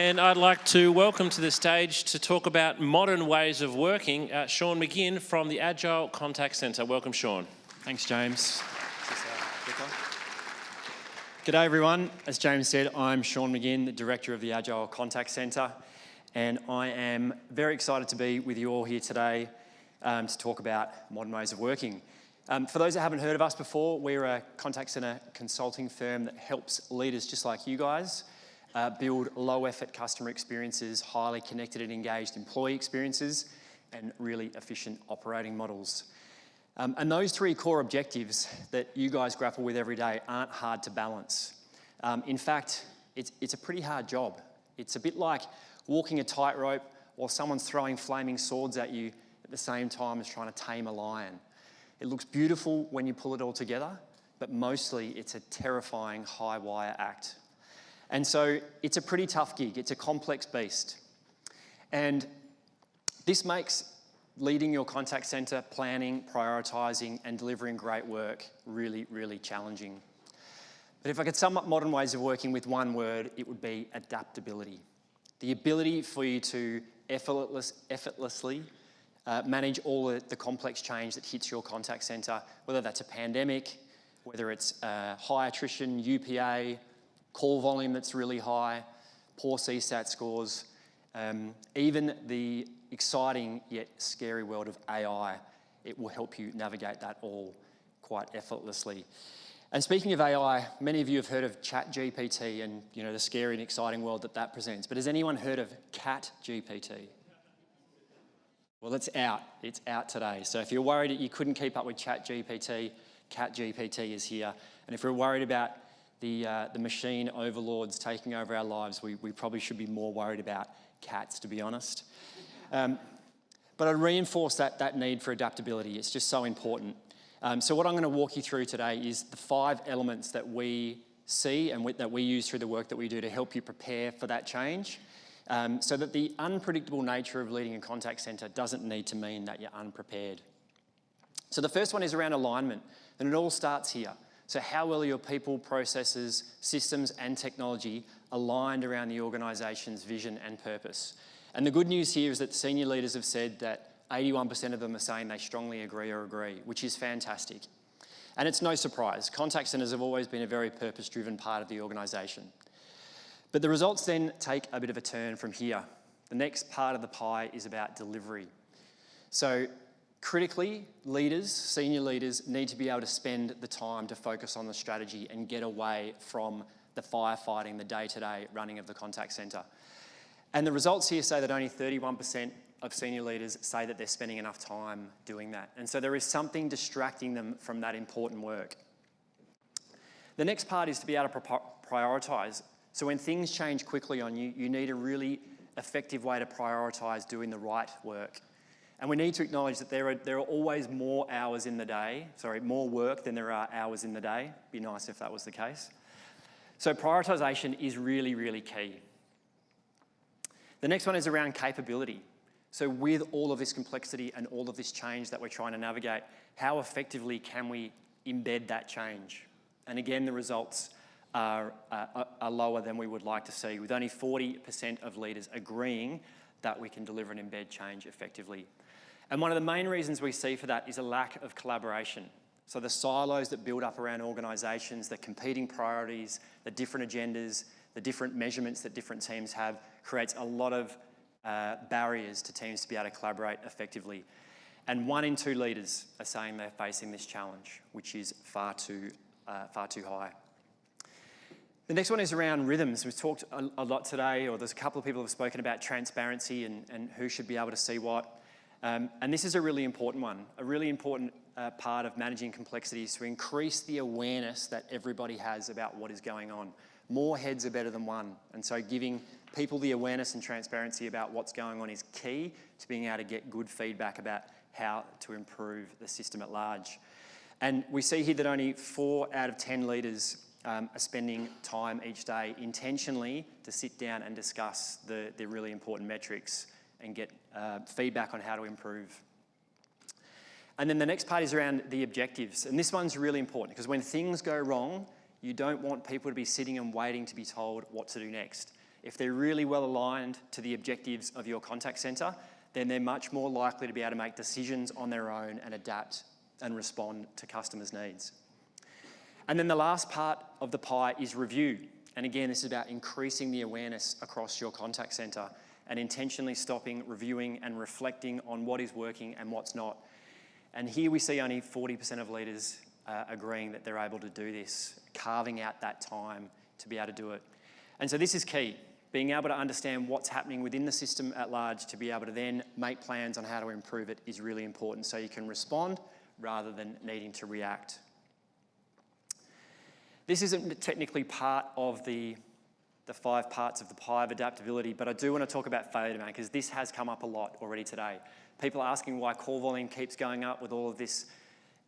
And I'd like to welcome to the stage to talk about modern ways of working, Sean McGinn from the Agile Contact Centre. Welcome, Sean. Thanks, James. G'day, everyone. As James said, I'm Sean McGinn, the Director of the Agile Contact Centre, and I am very excited to be with you all here today to talk about modern ways of working. For those that haven't heard of us before, we're a contact centre consulting firm that helps leaders just like you guys build low-effort customer experiences, highly connected and engaged employee experiences, and really efficient operating models. And those three core objectives that you guys grapple with every day aren't hard to balance. In fact, it's a pretty hard job. It's a bit like walking a tightrope or someone's throwing flaming swords at you at the same time as trying to tame a lion. It looks beautiful when you pull it all together, but mostly it's a terrifying high-wire act. And so it's a pretty tough gig. It's a complex beast. And this makes leading your contact centre, planning, prioritising and delivering great work really, really challenging. But if I could sum up modern ways of working with one word, it would be adaptability. The ability for you to effortlessly manage all the complex change that hits your contact centre, whether that's a pandemic, whether it's high attrition, UPA, call volume that's really high, poor CSAT scores, even the exciting yet scary world of AI. It will help you navigate that all quite effortlessly. And speaking of AI, many of you have heard of ChatGPT and the scary and exciting world that presents. But has anyone heard of CatGPT? Well, it's out. It's out today. So if you're worried that you couldn't keep up with ChatGPT, CatGPT is here. And if you're worried about the machine overlords taking over our lives, we probably should be more worried about cats, to be honest. But I reinforce that need for adaptability. It's just so important. So what I'm going to walk you through today is the 5 elements that we see and that we use through the work that we do to help you prepare for that change, so that the unpredictable nature of leading a contact centre doesn't need to mean that you're unprepared. So the first one is around alignment, and it all starts here. So how well are your people, processes, systems and technology aligned around the organisation's vision and purpose? And the good news here is that senior leaders have said that 81% of them are saying they strongly agree, which is fantastic. And it's no surprise. Contact centres have always been a very purpose-driven part of the organisation. But the results then take a bit of a turn from here. The next part of the pie is about delivery. So critically, senior leaders need to be able to spend the time to focus on the strategy and get away from the firefighting, the day-to-day running of the contact centre. And the results here say that only 31% of senior leaders say that they're spending enough time doing that. And so there is something distracting them from that important work. The next part is to be able to prioritise. So when things change quickly on you, you need a really effective way to prioritise doing the right work. And we need to acknowledge that there are always more hours in the day, more work than there are hours in the day. Be nice if that was the case. So prioritisation is really, really key. The next one is around capability. So with all of this complexity and all of this change that we're trying to navigate, how effectively can we embed that change? And again, the results are lower than we would like to see, with only 40% of leaders agreeing that we can deliver and embed change effectively. And one of the main reasons we see for that is a lack of collaboration. So the silos that build up around organisations, the competing priorities, the different agendas, the different measurements that different teams have, creates a lot of barriers to teams to be able to collaborate effectively. And 1 in 2 leaders are saying they're facing this challenge, which is far too high. The next one is around rhythms. We've talked a lot today, or there's a couple of people who have spoken about transparency and who should be able to see what. And this is a really important one. A really important part of managing complexity is to increase the awareness that everybody has about what is going on. More heads are better than one. And so giving people the awareness and transparency about what's going on is key to being able to get good feedback about how to improve the system at large. And we see here that only 4 out of 10 leaders are spending time each day intentionally to sit down and discuss the really important metrics and get feedback on how to improve. And then the next part is around the objectives. And this one's really important because when things go wrong, you don't want people to be sitting and waiting to be told what to do next. if they're really well aligned to the objectives of your contact centre, then they're much more likely to be able to make decisions on their own and adapt and respond to customers' needs. And then the last part of the pie is review. And again, this is about increasing the awareness across your contact centre and intentionally stopping, reviewing and reflecting on what is working and what's not. And here we see only 40% of leaders agreeing that they're able to do this, carving out that time to be able to do it. And so this is key, being able to understand what's happening within the system at large to be able to then make plans on how to improve it is really important, so you can respond rather than needing to react. This isn't technically part of the 5 parts of the pie of adaptability, but I do want to talk about failure demand because this has come up a lot already today. People are asking why call volume keeps going up with all of this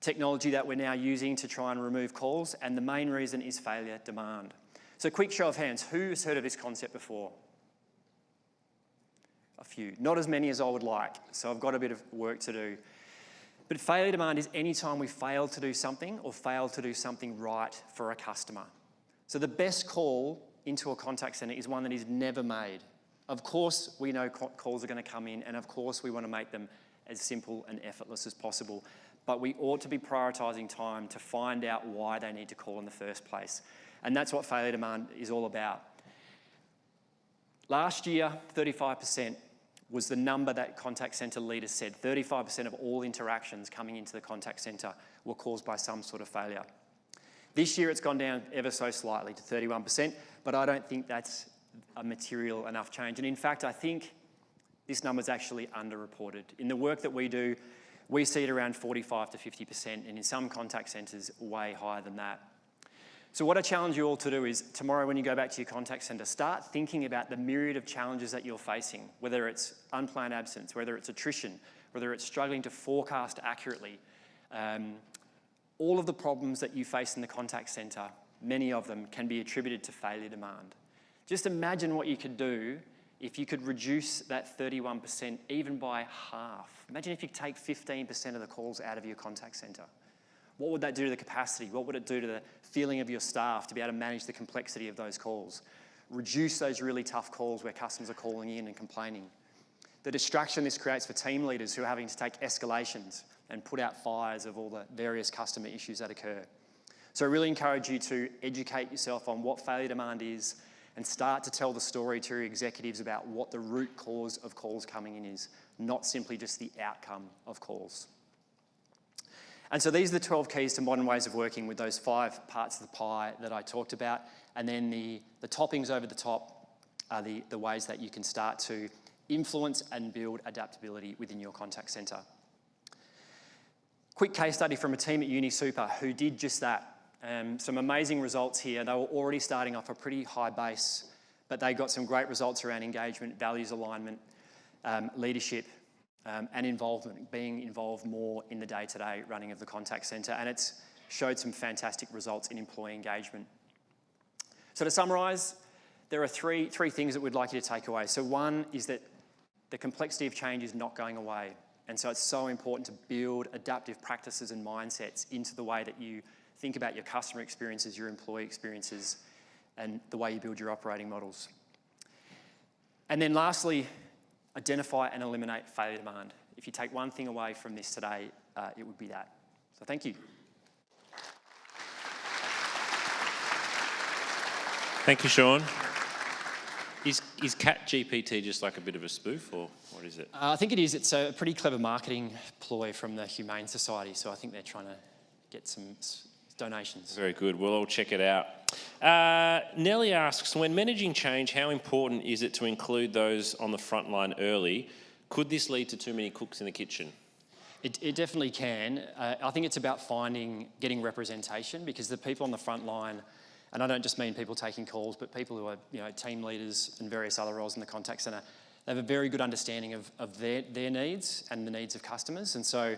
technology that we're now using to try and remove calls, and the main reason is failure demand. So quick show of hands, who's heard of this concept before? A few. Not as many as I would like, so I've got a bit of work to do. But failure demand is any time we fail to do something or fail to do something right for a customer. So the best call into a contact centre is one that is never made. Of course, we know calls are going to come in, and of course we want to make them as simple and effortless as possible. But we ought to be prioritising time to find out why they need to call in the first place. And that's what failure demand is all about. Last year, 35% was the number that contact centre leaders said. 35% of all interactions coming into the contact centre were caused by some sort of failure. This year it's gone down ever so slightly to 31%, but I don't think that's a material enough change. And in fact, I think this number is actually underreported. In the work that we do, we see it around 45 to 50%, and in some contact centres, way higher than that. So what I challenge you all to do is, tomorrow when you go back to your contact centre, start thinking about the myriad of challenges that you're facing, whether it's unplanned absence, whether it's attrition, whether it's struggling to forecast accurately. All of the problems that you face in the contact centre, many of them can be attributed to failure demand. Just imagine what you could do if you could reduce that 31% even by half. Imagine if you could take 15% of the calls out of your contact centre. What would that do to the capacity? What would it do to the feeling of your staff to be able to manage the complexity of those calls? Reduce those really tough calls where customers are calling in and complaining. The distraction this creates for team leaders who are having to take escalations and put out fires of all the various customer issues that occur. So I really encourage you to educate yourself on what failure demand is and start to tell the story to your executives about what the root cause of calls coming in is, not simply just the outcome of calls. And so these are the 12 keys to modern ways of working with those 5 parts of the pie that I talked about. And then the toppings over the top are the ways that you can start to influence and build adaptability within your contact centre. Quick case study from a team at UniSuper who did just that. Some amazing results here. They were already starting off a pretty high base, but they got some great results around engagement, values alignment, leadership, and involvement, being involved more in the day-to-day running of the contact centre, and it's showed some fantastic results in employee engagement. So to summarise, there are three things that we'd like you to take away. So one is that the complexity of change is not going away, and so it's so important to build adaptive practices and mindsets into the way that you think about your customer experiences, your employee experiences, and the way you build your operating models. And then lastly, identify and eliminate failure demand. If you take one thing away from this today, it would be that. So thank you. Thank you, Sean. Is ChatGPT just like a bit of a spoof, or what is it? I think it is. It's a pretty clever marketing ploy from the Humane Society, so I think they're trying to get some donations. Very good. We'll all check it out. Nellie asks, when managing change, how important is it to include those on the front line early? Could this lead to too many cooks in the kitchen? It definitely can. I think it's about getting representation, because the people on the front line, and I don't just mean people taking calls, but people who are team leaders and various other roles in the contact centre, they have a very good understanding of their needs and the needs of customers. And so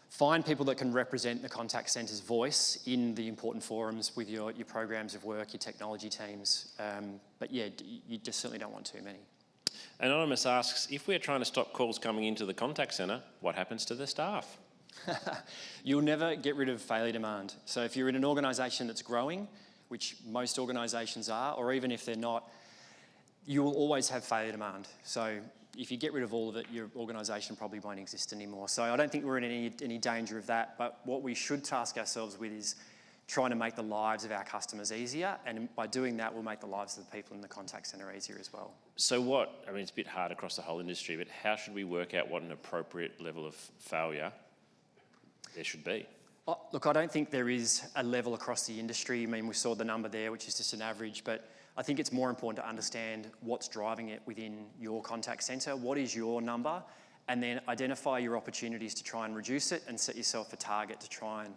find people that can represent the contact centre's voice in the important forums with your programs of work, your technology teams. But yeah, you just certainly don't want too many. Anonymous asks, if we're trying to stop calls coming into the contact centre, what happens to the staff? You'll never get rid of failure demand. So if you're in an organisation that's growing, which most organisations are, or even if they're not, You will always have failure demand. So if you get rid of all of it, your organisation probably won't exist anymore. So I don't think we're in any danger of that. But what we should task ourselves with is trying to make the lives of our customers easier. And by doing that, we'll make the lives of the people in the contact centre easier as well. So it's a bit hard across the whole industry, but how should we work out what an appropriate level of failure there should be? Look, I don't think there is a level across the industry. I mean, we saw the number there, which is just an average, but I think it's more important to understand what's driving it within your contact centre. What is your number? And then identify your opportunities to try and reduce it and set yourself a target to try and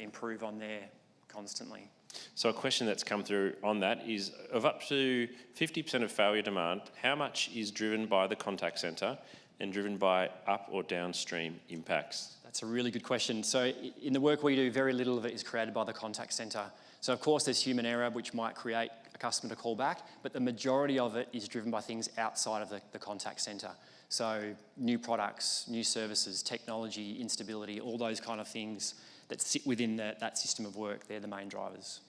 improve on there constantly. So a question that's come through on that is, of up to 50% of failure demand, how much is driven by the contact centre and driven by up or downstream impacts? That's a really good question. So in the work we do, very little of it is created by the contact centre. So of course there's human error which might create a customer to call back, but the majority of it is driven by things outside of the contact centre. So new products, new services, technology, instability, all those kind of things that sit within that system of work, they're the main drivers.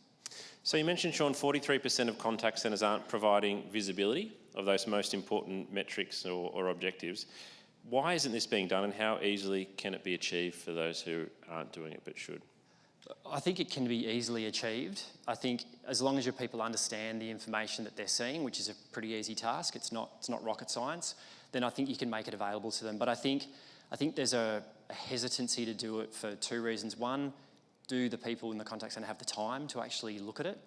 So you mentioned, Sean, 43% of contact centres aren't providing visibility of those most important metrics or objectives. Why isn't this being done, and how easily can it be achieved for those who aren't doing it but should? I think it can be easily achieved. I think as long as your people understand the information that they're seeing, which is a pretty easy task, it's not rocket science, then I think you can make it available to them. But I think there's a hesitancy to do it for two reasons. One, do the people in the contact centre have the time to actually look at it?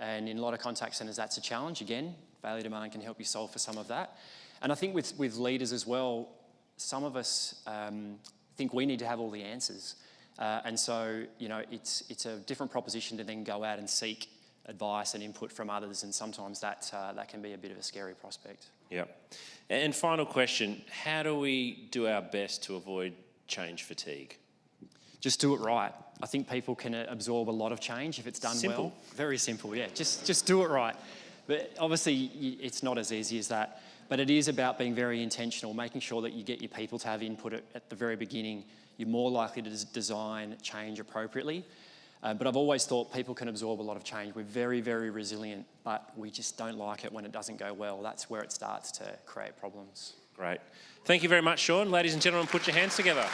And in a lot of contact centres, that's a challenge. Again, failure demand can help you solve for some of that. And I think with leaders as well, some of us think we need to have all the answers. And so, it's a different proposition to then go out and seek advice and input from others, and sometimes that can be a bit of a scary prospect. Yeah. And final question, how do we do our best to avoid change fatigue? Just do it right. I think people can absorb a lot of change if it's done Simple. well. Very simple, yeah. Just do it right. But obviously, it's not as easy as that. But it is about being very intentional, making sure that you get your people to have input at the very beginning. You're more likely to design change appropriately. But I've always thought people can absorb a lot of change. We're very, very resilient, but we just don't like it when it doesn't go well. That's where it starts to create problems. Great. Thank you very much, Sean. Ladies and gentlemen, put your hands together.